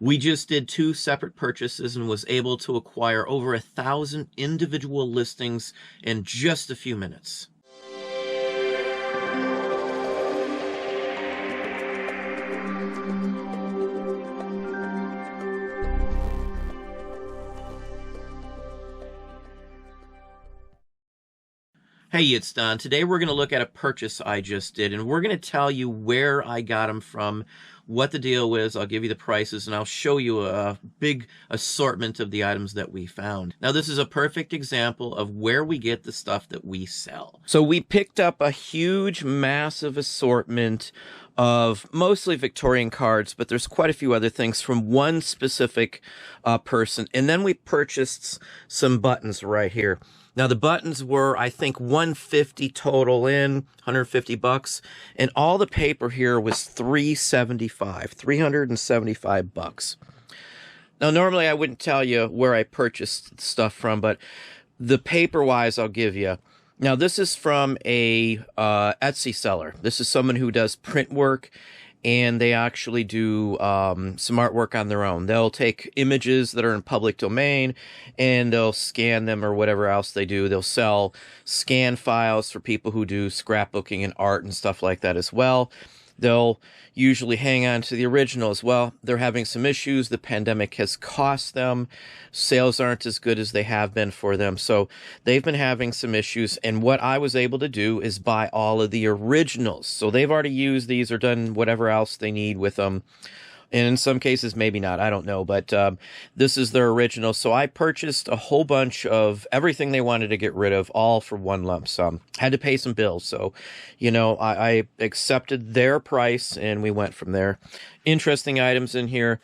We just did 2 separate purchases and was able to acquire over 1,000 individual listings in just a few minutes. Hey, it's Don. Today we're going to look at a purchase I just did, and we're going to tell you where I got them from, what the deal is. I'll give you the prices, and I'll show you a big assortment of the items that we found. Now, this is a perfect example of where we get the stuff that we sell. So we picked up a huge, massive assortment of mostly Victorian cards, but there's quite a few other things from one specific person. And then we purchased some buttons right here. Now, the buttons were, I think, $150 total in, 150 bucks, and all the paper here was $375 bucks. Now, normally I wouldn't tell you where I purchased stuff from, but the paper-wise, I'll give you. Now, this is from a Etsy seller. This is someone who does print work, and they actually do some artwork on their own. They'll take images that are in public domain, and they'll scan them or whatever else they do. They'll sell scan files for people who do scrapbooking and art and stuff like that as well. They'll usually hang on to the original as well. They're having some issues. The pandemic has cost them. Sales aren't as good as they have been for them. So they've been having some issues. And what I was able to do is buy all of the originals. So they've already used these or done whatever else they need with them. And in some cases, maybe not. I don't know. But this is their original. So I purchased a whole bunch of everything they wanted to get rid of, all for one lump sum. Had to pay some bills. So, you know, I accepted their price and we went from there. Interesting items in here.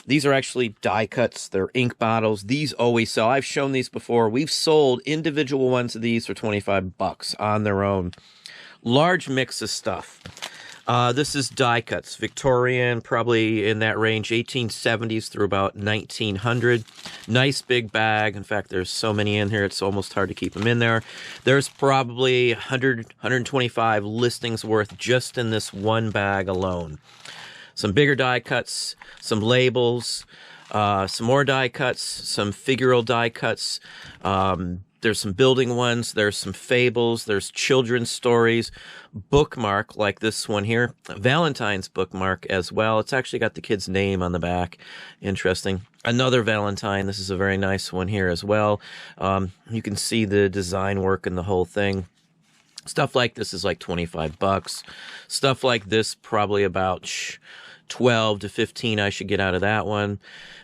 These are actually die cuts. They're ink bottles. These always sell. I've shown these before. We've sold individual ones of these for 25 bucks on their own. Large mix of stuff. This is die cuts, Victorian, probably in that range, 1870s through about 1900. Nice big bag. In fact, there's so many in here, it's almost hard to keep them in there. There's probably 100, 125 listings worth just in this one bag alone. Some bigger die cuts, some labels, some more die cuts, some figural die cuts. There's some building ones, there's some fables, there's children's stories, bookmark like this one here, Valentine's bookmark as well. It's actually got the kid's name on the back. Interesting. Another Valentine. This is a very nice one here as well. You can see the design work and the whole thing. Stuff like this is like 25 bucks. Stuff like this probably about 12 to 15 I should get out of that one.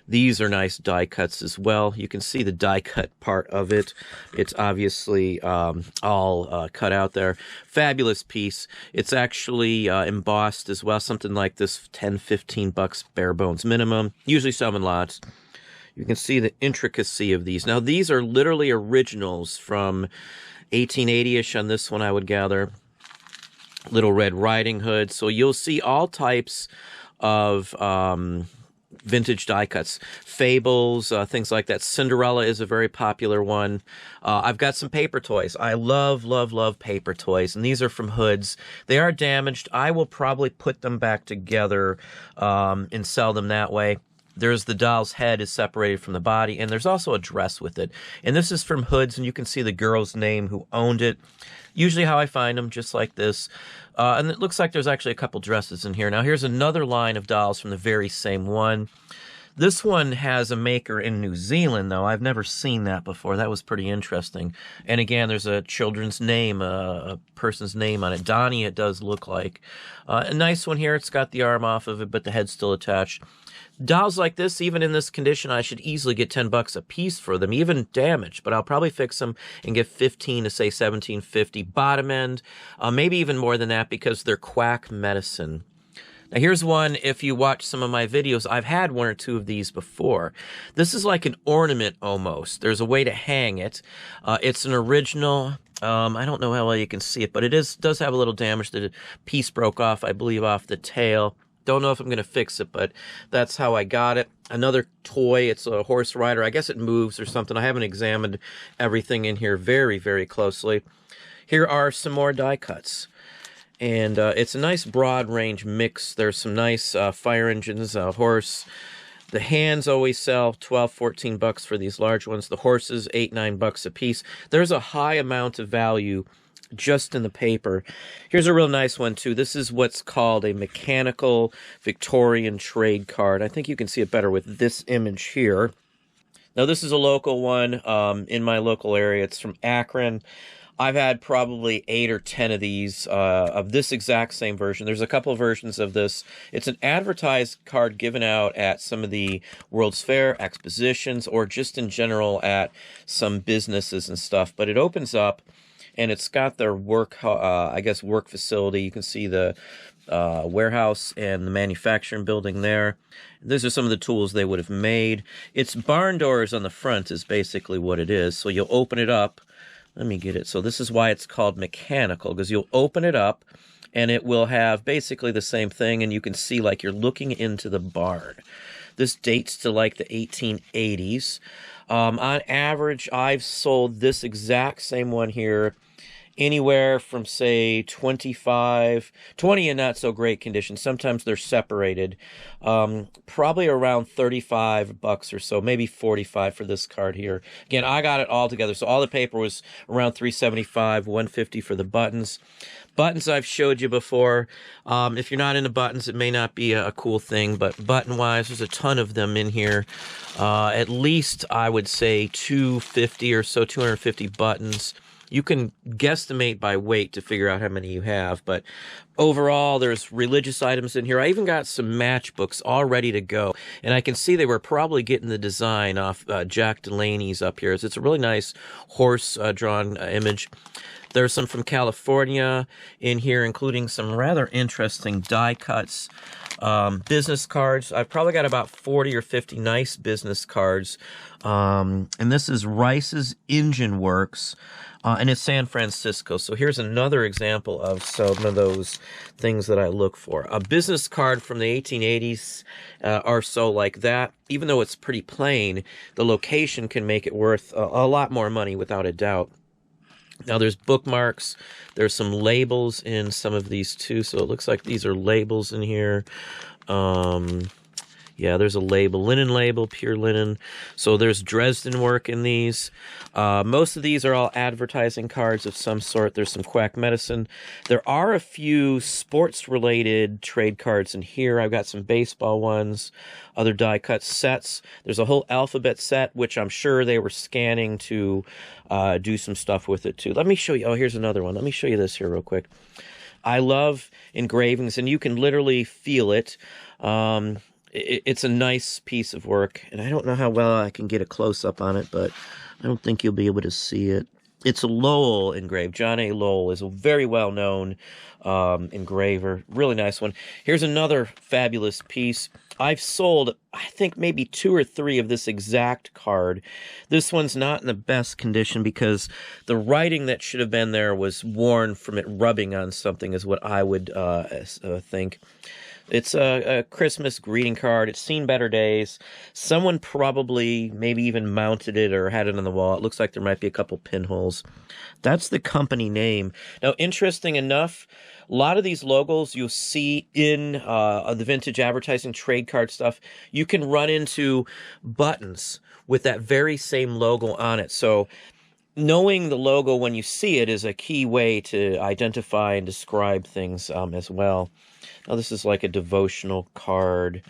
These are nice die cuts as well. You can see the die cut part of it. It's obviously all cut out there. Fabulous piece. It's actually embossed as well. Something like this, 10, 15 bucks bare bones minimum. Usually some in lots. You can see the intricacy of these. Now, these are literally originals from 1880-ish on this one, I would gather. Little Red Riding Hood. So you'll see all types of vintage die cuts, fables, things like that. Cinderella is a very popular one. I've got some paper toys. I love, love, love paper toys, and these are from hoods. They are damaged. I will probably put them back together and sell them that way. There's the doll's head is separated from the body, and there's also a dress with it. And this is from hoods, and you can see the girl's name who owned it. Usually how I find them, just like this. And it looks like there's actually a couple dresses in here. Now, here's another line of dolls from the very same one. This one has a maker in New Zealand, though. I've never seen that before. That was pretty interesting. And again, there's a children's name, a person's name on it. Donnie, it does look like. A nice one here. It's got the arm off of it, but the head's still attached. Dolls like this, even in this condition, I should easily get 10 bucks a piece for them, even damaged, but I'll probably fix them and get 15 to say 17.50 bottom end, maybe even more than that because they're quack medicine. Now here's one, if you watch some of my videos, I've had one or two of these before. This is like an ornament almost. There's a way to hang it. It's an original. I don't know how well you can see it, but it does have a little damage. The piece broke off, I believe, off the tail. Don't know if I'm going to fix it, but that's how I got it. Another toy, it's a horse rider. I guess it moves or something. I haven't examined everything in here very, very closely. Here are some more die cuts. And it's a nice broad range mix. There's some nice fire engines, horse. The hands always sell 12, 14 bucks for these large ones. The horses, 8, 9 bucks a piece. There's a high amount of value just in the paper. Here's a real nice one too. This is what's called a mechanical Victorian trade card. I think you can see it better with this image here. Now this is a local one in my local area. It's from Akron. I've had probably 8 or 10 of these, of this exact same version. There's a couple of versions of this. It's an advertised card given out at some of the World's Fair expositions or just in general at some businesses and stuff. But it opens up and it's got their work, I guess, work facility. You can see the warehouse and the manufacturing building there. These are some of the tools they would have made. It's barn doors on the front is basically what it is. So you'll open it up. Let me get it. So this is why it's called mechanical, because you'll open it up and it will have basically the same thing, and you can see like you're looking into the barn. This dates to like the 1880s. On average, I've sold this exact same one here anywhere from, say, 25, 20 in not so great condition. Sometimes they're separated. Probably around 35 bucks or so, maybe 45 for this card here. Again, I got it all together. So all the paper was around 375, 150 for the buttons. Buttons I've showed you before. If you're not into buttons, it may not be a cool thing, but button-wise, there's a ton of them in here. At least, I would say, 250 or so, 250 buttons. You can guesstimate by weight to figure out how many you have, but overall, there's religious items in here. I even got some matchbooks all ready to go, and I can see they were probably getting the design off Jack Delaney's up here. It's a really nice horse-drawn image. There's some from California in here, including some rather interesting die cuts. Business cards. I've probably got about 40 or 50 nice business cards. And this is Rice's Engine Works. And it's San Francisco. So here's another example of some of those things that I look for. A business card from the 1880s or so like that. Even though it's pretty plain, the location can make it worth a lot more money without a doubt. Now there's bookmarks. There's some labels in some of these too. So it looks like these are labels in here. Yeah, there's a label, linen label, pure linen. So there's Dresden work in these. Most of these are all advertising cards of some sort. There's some quack medicine. There are a few sports-related trade cards in here. I've got some baseball ones, other die-cut sets. There's a whole alphabet set, which I'm sure they were scanning to do some stuff with it, too. Let me show you. Oh, here's another one. Let me show you this here real quick. I love engravings, and you can literally feel it. It's a nice piece of work, and I don't know how well I can get a close-up on it, but I don't think you'll be able to see it. It's a Lowell engraved. John A. Lowell is a very well-known engraver. Really nice one. Here's another fabulous piece. I've sold, I think, maybe 2 or 3 of this exact card. This one's not in the best condition because the writing that should have been there was worn from it rubbing on something, is what I would think. It's a Christmas greeting card. It's seen better days. Someone probably maybe even mounted it or had it on the wall. It looks like there might be a couple pinholes. That's the company name. Now, interesting enough, a lot of these logos you'll see in the vintage advertising trade card stuff, you can run into buttons with that very same logo on it. So knowing the logo when you see it is a key way to identify and describe things as well. Now, this is like a devotional card.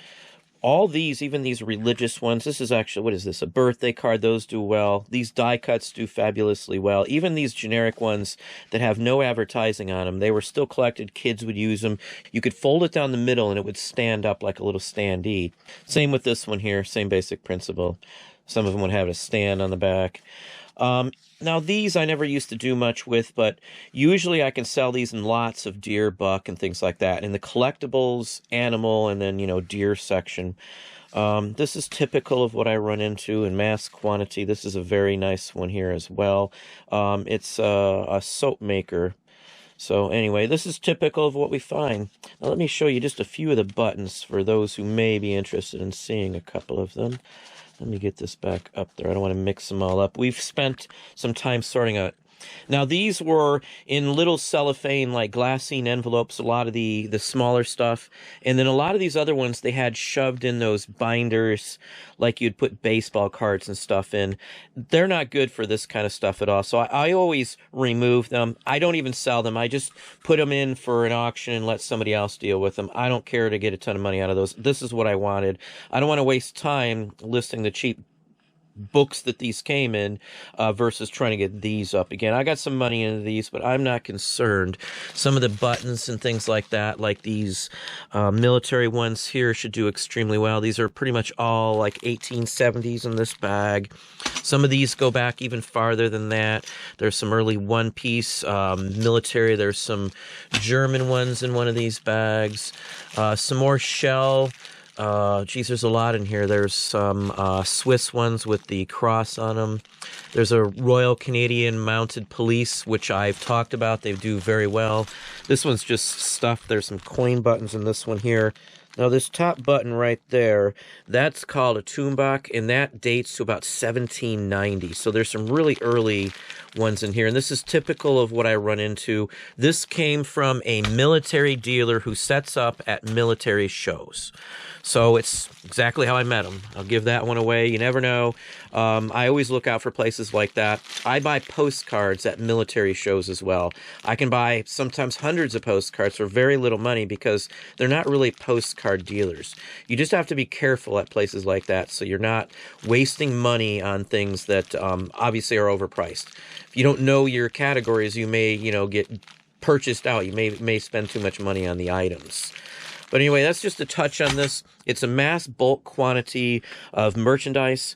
All these, even these religious ones, this is actually, what is this, a birthday card? Those do well. These die cuts do fabulously well. Even these generic ones that have no advertising on them, they were still collected. Kids would use them. You could fold it down the middle and it would stand up like a little standee. Same with this one here, same basic principle. Some of them would have a stand on the back. Now, these I never used to do much with, but usually I can sell these in lots of deer, buck, and things like that. In the collectibles, animal, and then, deer section. This is typical of what I run into in mass quantity. This is a very nice one here as well. It's a soap maker. So anyway, this is typical of what we find. Now, let me show you just a few of the buttons for those who may be interested in seeing a couple of them. Let me get this back up there. I don't want to mix them all up. We've spent some time sorting out Now, these were in little cellophane, like glassine envelopes, a lot of the smaller stuff. And then a lot of these other ones, they had shoved in those binders, like you'd put baseball cards and stuff in. They're not good for this kind of stuff at all. So I always remove them. I don't even sell them. I just put them in for an auction and let somebody else deal with them. I don't care to get a ton of money out of those. This is what I wanted. I don't want to waste time listing the cheap books that these came in versus trying to get these up again. I got some money into these, but I'm not concerned. Some of the buttons and things like that, like these military ones here, should do extremely well. These are pretty much all like 1870s in this bag. Some of these go back even farther than that. There's some early one-piece military. There's some German ones in one of these bags. Some more shell. Geez, there's a lot in here. There's some Swiss ones with the cross on them. There's a Royal Canadian Mounted Police, which I've talked about. They do very well. This one's just stuff. There's some coin buttons in this one here. Now, this top button right there, that's called a Tumbach, and that dates to about 1790. So there's some really early ones in here, and this is typical of what I run into. This came from a military dealer who sets up at military shows. So it's exactly how I met him. I'll give that one away. You never know. I always look out for places like that. I buy postcards at military shows as well. I can buy sometimes hundreds of postcards for very little money because they're not really postcard dealers. You just have to be careful at places like that so you're not wasting money on things that obviously are overpriced. If you don't know your categories, you may, get purchased out. You may spend too much money on the items. But anyway, that's just a touch on this. It's a mass bulk quantity of merchandise.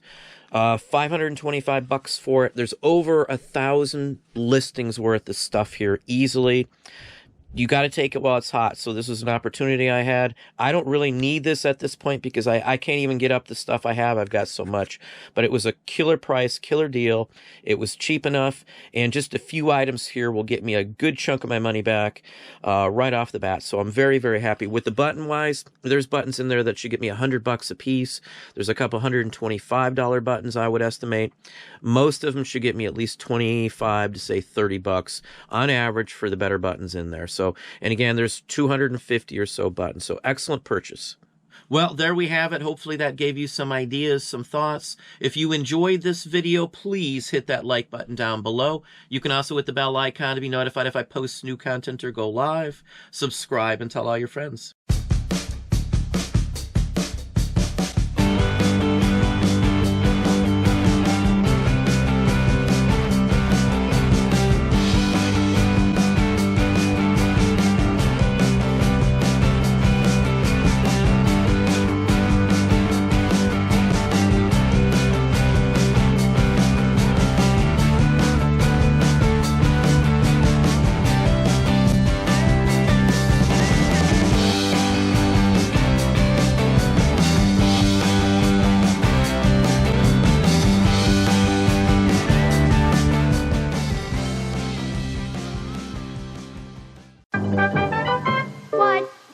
$525 for it. There's over 1,000 listings worth of stuff here easily. You got to take it while it's hot. So this is an opportunity I had. I don't really need this at this point because I can't even get up the stuff I have. I've got so much. But it was a killer price, killer deal. It was cheap enough. And just a few items here will get me a good chunk of my money back right off the bat. So I'm very, very happy. With the button-wise, there's buttons in there that should get me $100 a piece. There's a couple $125 buttons, I would estimate. Most of them should get me at least $25 to say $30 on average for the better buttons in there. So, and again, there's 250 or so buttons. So excellent purchase. Well, there we have it. Hopefully that gave you some ideas, some thoughts. If you enjoyed this video, please hit that like button down below. You can also hit the bell icon to be notified if I post new content or go live. Subscribe and tell all your friends.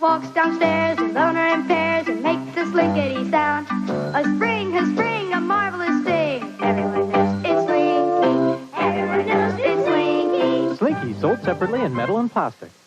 Walks downstairs with owner in pairs and makes the slinkity sound. A spring, a marvelous thing. Everyone knows it's Slinky. Everyone knows it's Slinky. Slinky sold separately in metal and plastic.